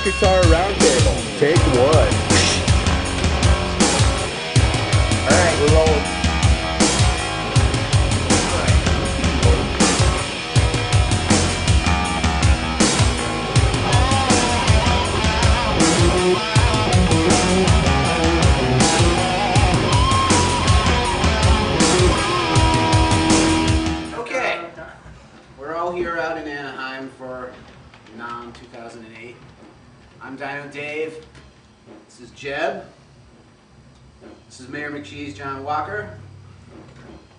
Guitar Roundtable. Take one. All right, we're rolling. Okay, we're all here out in Anaheim for NAMM 2008. I'm Dino Dave. This is Jeb. This is Mayor McCheese, John Walker.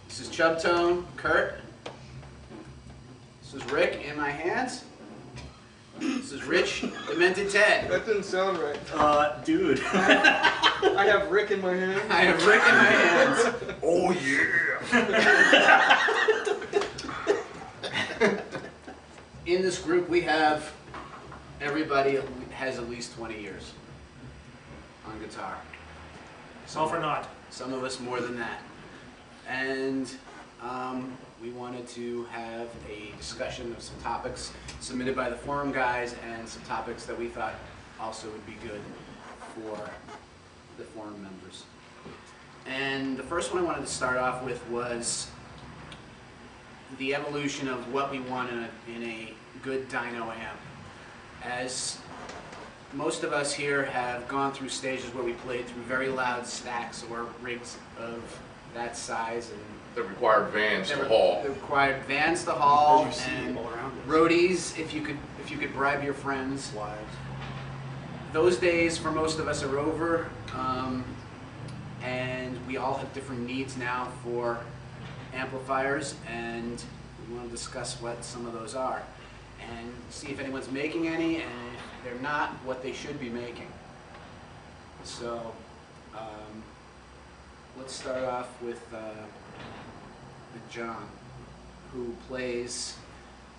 This is Chubtone, Kurt. This is Rick in my hands. This is Rich, Demented Ted. That didn't sound right. Dude. I have Rick in my hand. I have Rick in my hands. Oh yeah. In this group we have everybody has at least 20 years on guitar. Some for not. Some of us more than that. And we wanted to have a discussion of some topics submitted by the forum guys and some topics that we thought also would be good for the forum members. And the first one I wanted to start off with was the evolution of what we want in a good dyno amp. As most of us here have gone through stages where we played through very loud stacks or rigs of that size, and that required vans to haul. They required vans to haul, As you see and all around us. roadies if you could bribe your friends. Wives. Those days for most of us are over, and we all have different needs now for amplifiers, and we want to discuss what some of those are and see if anyone's making any, and if they're not, what they should be making. So let's start off with John, who plays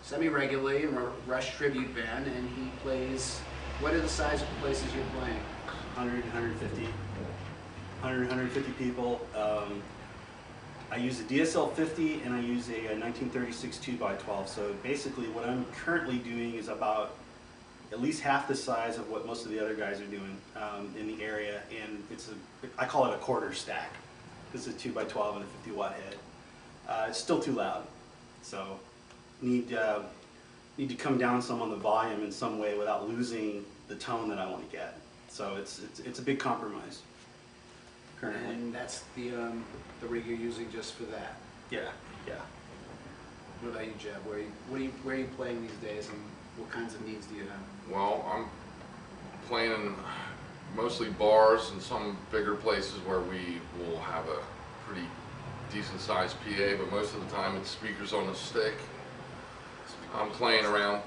semi-regularly in a Rush tribute band, and he plays, what are the size of the places you're playing? 100, 150. 100, 150 people. I use a DSL 50 and I use a 1936 2x12. So basically what I'm currently doing is about at least half the size of what most of the other guys are doing in the area, and I call it a quarter stack. This is a 2x12 and a 50 watt head. It's still too loud, so need to come down some on the volume in some way without losing the tone that I want to get. So it's a big compromise currently. And that's the rig you're using just for that. Yeah. What about you, Jeb? Where are you playing these days, and what kinds of needs do you have? Well, I'm playing in mostly bars and some bigger places where we will have a pretty decent sized PA, but most of the time it's speakers on a stick. I'm playing around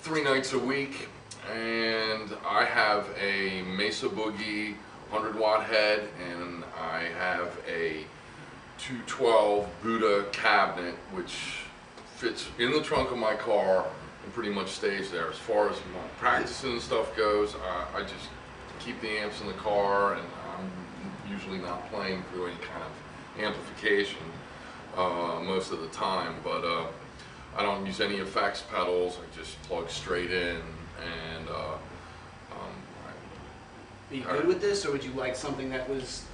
3 nights a week, and I have a Mesa Boogie 100 watt head, and I have a 212 Buddha cabinet, which fits in the trunk of my car and pretty much stays there. As far as my practicing and stuff goes, I just keep the amps in the car, and I'm usually not playing through any kind of amplification most of the time, but I don't use any effects pedals. I just plug straight in, and Are you good with this, or would you like something that was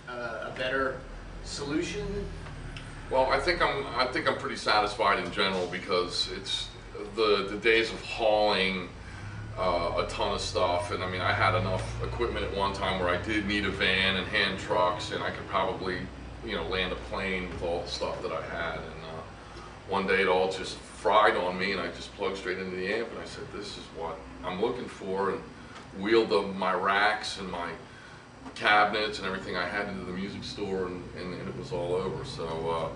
a better solution? well, I think I'm pretty satisfied in general, because it's the days of hauling a ton of stuff, and I mean, I had enough equipment at one time where I did need a van and hand trucks, and I could probably, land a plane with all the stuff that I had. And one day it all just fried on me, and I just plugged straight into the amp, and I said, this is what I'm looking for, and wheeled my racks and my cabinets and everything I had into the music store, and it was all over. So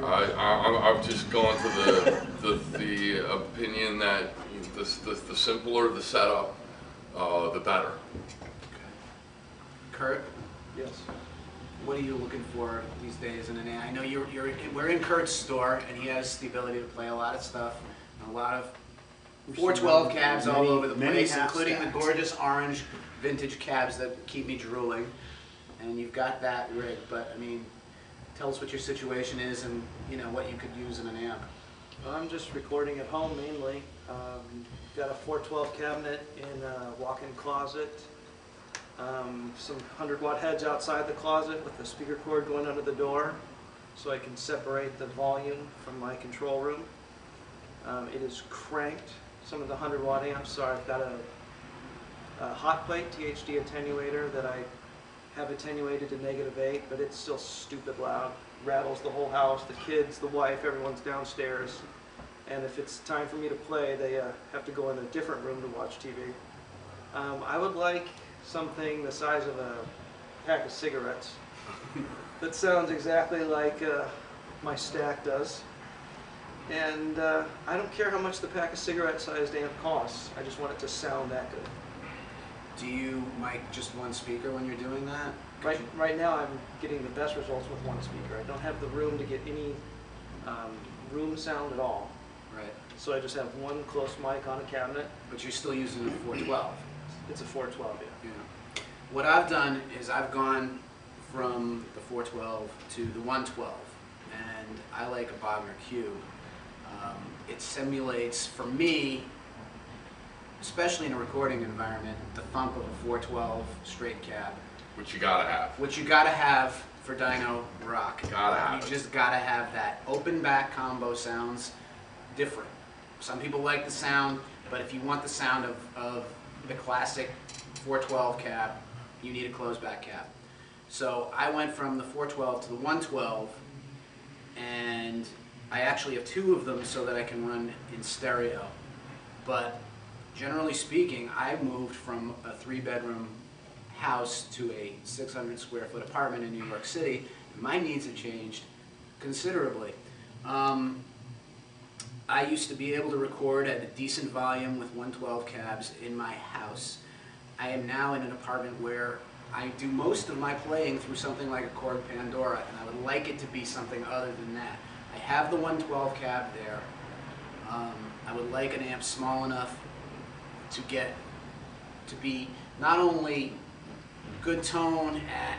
I've just gone to the opinion that the simpler the setup, the better. Kurt? Yes. What are you looking for these days in an amp? I know we're in Kurt's store, and he has the ability to play a lot of stuff, and a lot of 412 cabs all over the place, including the gorgeous orange vintage cabs that keep me drooling. And you've got that rig, but I mean, tell us what your situation is, and what you could use in an amp. I'm just recording at home mainly. Got a 412 cabinet in a walk-in closet. Some 100-watt heads outside the closet with the speaker cord going under the door so I can separate the volume from my control room. It is cranked. Some of the 100-watt amps are, I've got a hot plate THD attenuator that I have attenuated to -8, but it's still stupid loud. Rattles the whole house, the kids, the wife, everyone's downstairs. And if it's time for me to play, they have to go in a different room to watch TV. I would like something the size of a pack of cigarettes that sounds exactly like my stack does. And I don't care how much the pack of cigarette-sized amp costs. I just want it to sound that good. Do you mic just one speaker when you're doing that? Right now I'm getting the best results with one speaker. I don't have the room to get any room sound at all. Right. So I just have one close mic on a cabinet. But you're still using a 412. It's a 412, yeah. Yeah. What I've done is I've gone from the 412 to the 112, and I like a Bogner Cube. It simulates, for me, especially in a recording environment, the thump of a 412 straight cab. Which you gotta have. Which you gotta have for dyno rock. Gotta have You it. just gotta have that. Open back combo sounds different. Some people like the sound, but if you want the sound of the classic 412 cab, you need a closed back cab. So I went from the 412 to the 112, and I actually have two of them so that I can run in stereo. But generally speaking, I moved from a 3-bedroom house to a 600 square foot apartment in New York City, and my needs have changed considerably. I used to be able to record at a decent volume with 112 cabs in my house. I am now in an apartment where I do most of my playing through something like a Korg Pandora, and I would like it to be something other than that. I have the 112 cab there. I would like an amp small enough to be not only good tone at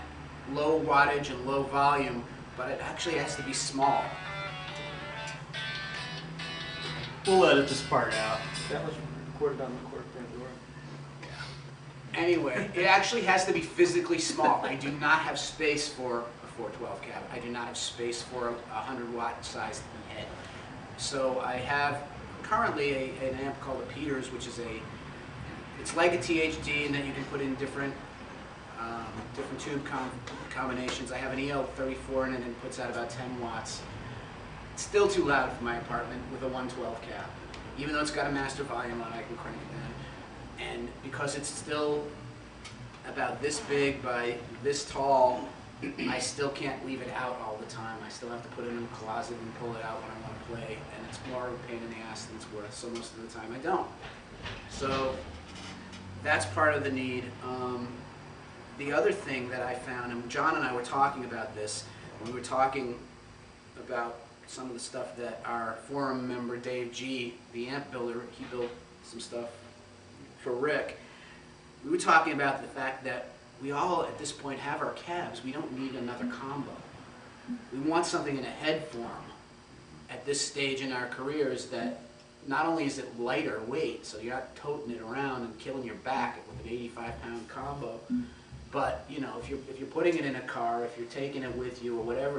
low wattage and low volume, but it actually has to be small. We'll edit this part out. That was recorded on the Korg Pandora. Anyway, it actually has to be physically small. I do not have space for a 412 cab. I do not have space for a 100-watt sized head. So I have currently an amp called a Peters, which is it's like a THD in that you can put in different tube combinations. I have an EL34 in it and it puts out about 10 watts. It's still too loud for my apartment with a 112 cab. Even though it's got a master volume on it, I can crank it down. And because it's still about this big by this tall, I still can't leave it out all the time. I still have to put it in the closet and pull it out when I want to play, and it's more of a pain in the ass than it's worth, so most of the time I don't. So that's part of the need. The other thing that I found, and John and I were talking about this, when we were talking about some of the stuff that our forum member Dave G, the amp builder, he built some stuff for Rick. We were talking about the fact that we all at this point have our cabs. We don't need another combo. We want something in a head form at this stage in our careers that not only is it lighter weight, so you're not toting it around and killing your back with an 85-pound combo, but you know, if you're putting it in a car, if you're taking it with you or whatever it is,